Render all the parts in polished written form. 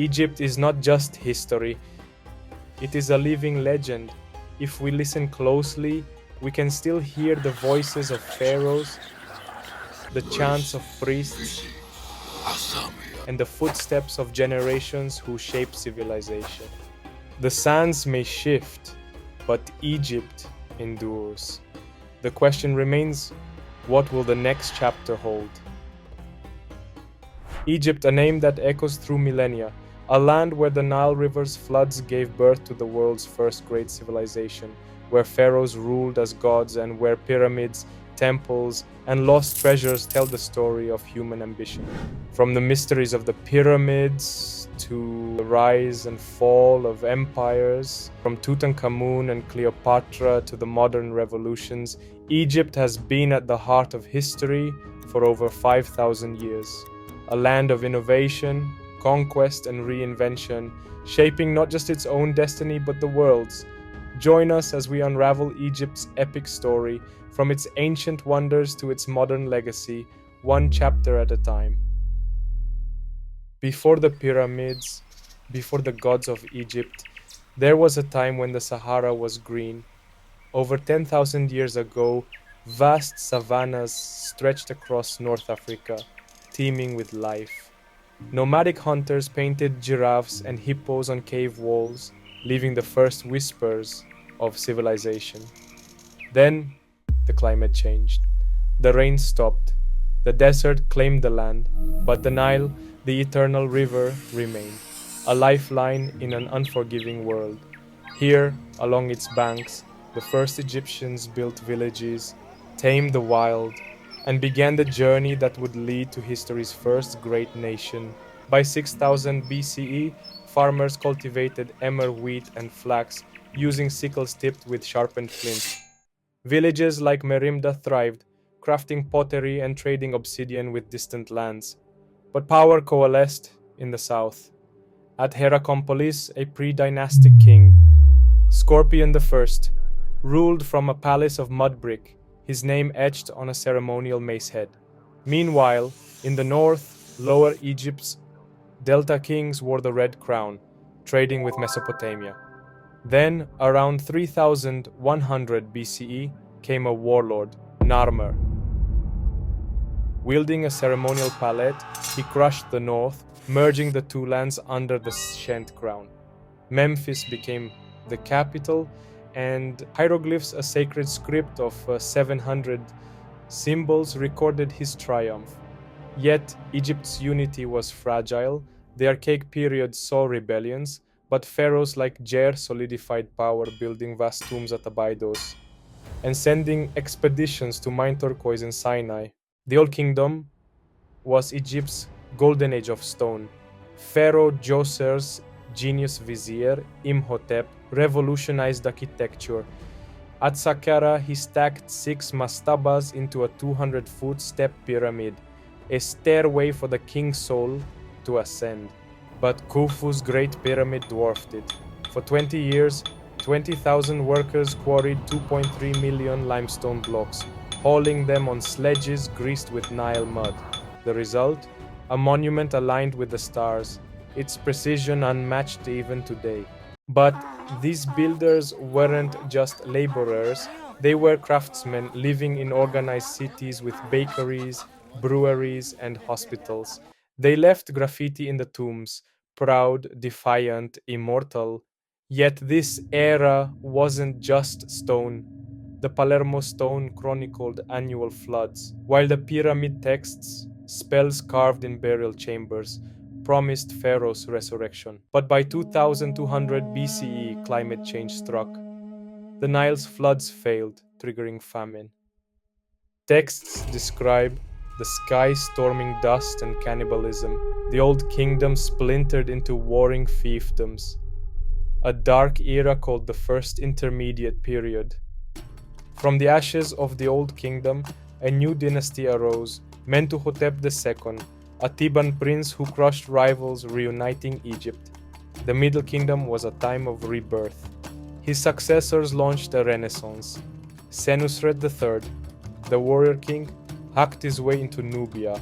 Egypt is not just history, it is a living legend. If we listen closely, we can still hear the voices of pharaohs, the chants of priests, and the footsteps of generations who shaped civilization. The sands may shift, but Egypt endures. The question remains, what will the next chapter hold? Egypt, a name that echoes through millennia, a land where the Nile River's floods gave birth to the world's first great civilization, where pharaohs ruled as gods and where pyramids, temples, and lost treasures tell the story of human ambition. From the mysteries of the pyramids to the rise and fall of empires, from Tutankhamun and Cleopatra to the modern revolutions, Egypt has been at the heart of history for over 5,000 years. A land of innovation, conquest, and reinvention, shaping not just its own destiny but the world's. Join us as we unravel Egypt's epic story, from its ancient wonders to its modern legacy, one chapter at a time. Before the pyramids, before the gods of Egypt, there was a time when the Sahara was green. Over 10,000 years ago, vast savannas stretched across North Africa, teeming with life. Nomadic hunters painted giraffes and hippos on cave walls, leaving the first whispers of civilization. Then, the climate changed. The rain stopped. The desert claimed the land, but the Nile, the eternal river, remained, a lifeline in an unforgiving world. Here, along its banks, the first Egyptians built villages, tamed the wild, and began the journey that would lead to history's first great nation. By 6000 BCE, farmers cultivated emmer wheat and flax, using sickles tipped with sharpened flint. Villages like Merimda thrived, crafting pottery and trading obsidian with distant lands. But power coalesced in the south. At Heracompolis, a pre-dynastic king, Scorpion I, ruled from a palace of mud brick, his name etched on a ceremonial mace head. Meanwhile, in the north, Lower Egypt's Delta kings wore the red crown, trading with Mesopotamia. Then, around 3100 BCE, came a warlord, Narmer. Wielding a ceremonial palette, he crushed the north, merging the two lands under the Shent crown. Memphis became the capital, and hieroglyphs, a sacred script of 700 symbols, recorded his triumph. Yet, Egypt's unity was fragile. The archaic period saw rebellions, but pharaohs like Jer solidified power, building vast tombs at Abydos and sending expeditions to mine turquoise in Sinai. The Old Kingdom was Egypt's golden age of stone. Pharaoh Djoser's genius vizier, Imhotep, revolutionized architecture. At Saqqara, he stacked 6 mastabas into a 200-foot step pyramid, a stairway for the king's soul to ascend. But Khufu's Great Pyramid dwarfed it. For 20 years, 20,000 workers quarried 2.3 million limestone blocks, hauling them on sledges greased with Nile mud. The result? A monument aligned with the stars, its precision unmatched even today. But these builders weren't just laborers, they were craftsmen living in organized cities with bakeries, breweries, and hospitals. They left graffiti in the tombs, proud, defiant, immortal. Yet this era wasn't just stone. The Palermo stone chronicled annual floods, while the pyramid texts, spells carved in burial chambers, promised Pharaoh's resurrection. But by 2200 BCE, climate change struck. The Nile's floods failed, triggering famine. Texts describe the sky storming dust and cannibalism. The old kingdom splintered into warring fiefdoms. A dark era called the First Intermediate Period. From the ashes of the old kingdom, a new dynasty arose, Mentuhotep II, a Theban prince who crushed rivals, reuniting Egypt. The Middle Kingdom was a time of rebirth. His successors launched a renaissance. Senusret III, the warrior king, hacked his way into Nubia,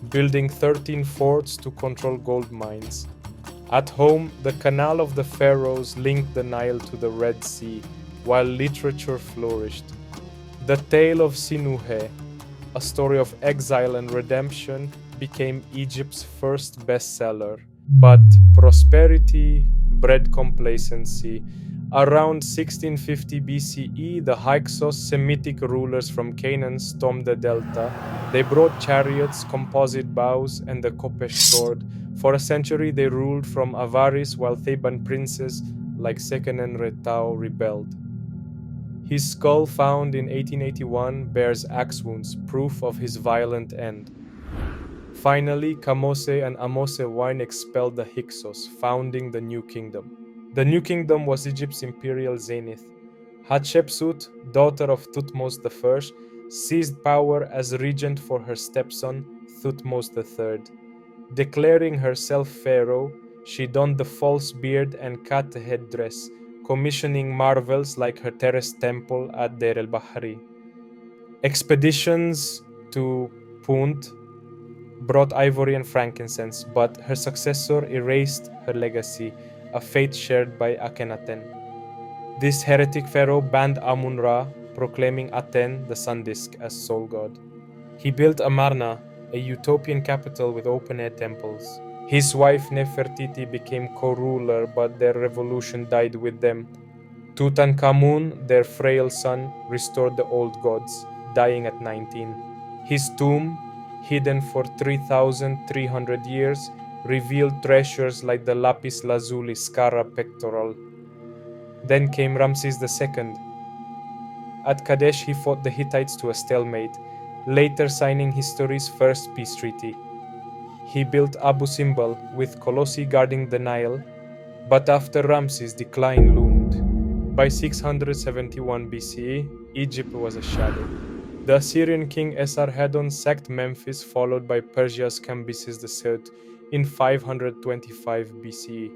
building 13 forts to control gold mines. At home, the Canal of the Pharaohs linked the Nile to the Red Sea, while literature flourished. The tale of Sinuhe, a story of exile and redemption, became Egypt's first bestseller. But prosperity bred complacency. Around 1650 BCE, the Hyksos, Semitic rulers from Canaan, stormed the delta. They brought chariots, composite bows, and the Kopesh sword. For a century, they ruled from avarice, while Theban princes like Sekenen Retau rebelled. His skull, found in 1881, bears axe wounds, proof of his violent end. Finally, Kamose and Amose I expelled the Hyksos, founding the New Kingdom. The New Kingdom was Egypt's imperial zenith. Hatshepsut, daughter of Thutmose I, seized power as regent for her stepson, Thutmose III. Declaring herself pharaoh, she donned the false beard and cut the headdress, commissioning marvels like her terraced temple at Deir el-Bahri. Expeditions to Punt brought ivory and frankincense, but her successor erased her legacy, a fate shared by Akhenaten. This heretic pharaoh banned Amun-Ra, proclaiming Aten, the sun disk, as sole god. He built Amarna, a utopian capital with open-air temples. His wife Nefertiti became co-ruler, but their revolution died with them. Tutankhamun, their frail son, restored the old gods, dying at 19. His tomb, hidden for 3,300 years, revealed treasures like the lapis lazuli scarab pectoral. Then came Ramses II. At Kadesh, he fought the Hittites to a stalemate, later signing history's first peace treaty. He built Abu Simbel, with Colossi guarding the Nile, but after Ramses, decline loomed. By 671 BCE, Egypt was a shadow. The Assyrian king Esarhaddon sacked Memphis, followed by Persia's Cambyses II in 525 BCE.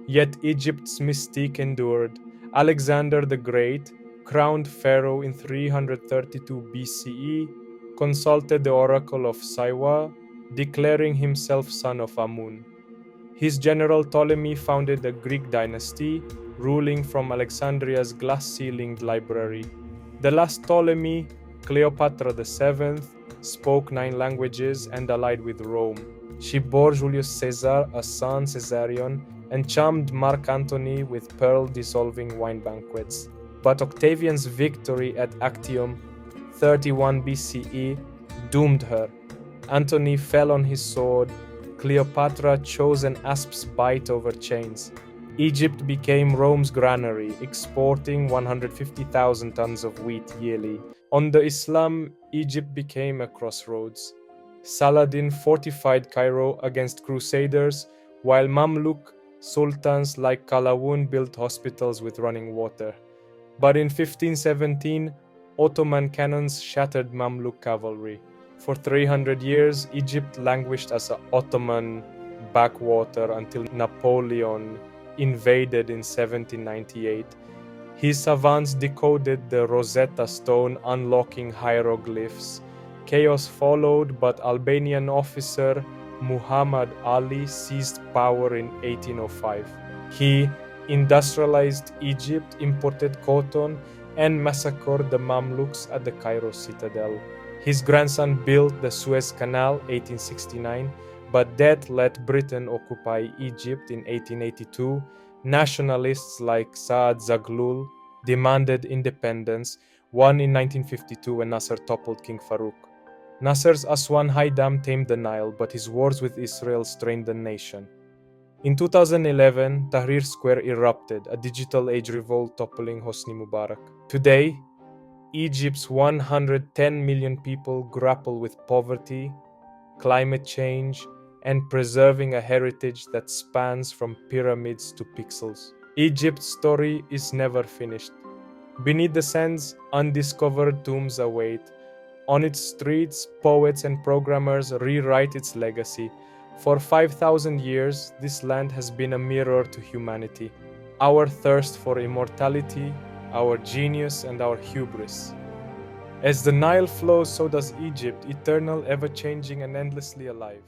Yet Egypt's mystique endured. Alexander the Great, crowned pharaoh in 332 BCE, consulted the oracle of Siwa, declaring himself son of Amun. His general Ptolemy founded the Greek dynasty, ruling from Alexandria's glass-ceilinged library. The last Ptolemy, Cleopatra VII, spoke 9 languages and allied with Rome. She bore Julius Caesar, a son Caesarion, and charmed Mark Antony with pearl-dissolving wine banquets. But Octavian's victory at Actium, 31 BCE, doomed her. Antony fell on his sword. Cleopatra chose an asp's bite over chains. Egypt became Rome's granary, exporting 150,000 tons of wheat yearly. Under Islam, Egypt became a crossroads. Saladin fortified Cairo against crusaders, while Mamluk sultans like Qalawun built hospitals with running water. But in 1517, Ottoman cannons shattered Mamluk cavalry. For 300 years, Egypt languished as an Ottoman backwater until Napoleon invaded in 1798. His savants decoded the Rosetta Stone, unlocking hieroglyphs. Chaos followed, but Albanian officer Muhammad Ali seized power in 1805. He industrialized Egypt, imported cotton, and massacred the Mamluks at the Cairo citadel. His grandson built the Suez Canal 1869, but death let Britain occupy Egypt in 1882. Nationalists like Saad Zaghloul demanded independence, one in 1952 when Nasser toppled King Farouk. Nasser's Aswan High Dam tamed the Nile, but his wars with Israel strained the nation. In 2011, Tahrir Square erupted, a digital age revolt toppling Hosni Mubarak. Today, Egypt's 110 million people grapple with poverty, climate change, and preserving a heritage that spans from pyramids to pixels. Egypt's story is never finished. Beneath the sands, undiscovered tombs await. On its streets, poets and programmers rewrite its legacy. For 5,000 years, this land has been a mirror to humanity. Our thirst for immortality, our genius, and our hubris. As the Nile flows, so does Egypt, eternal, ever-changing, and endlessly alive.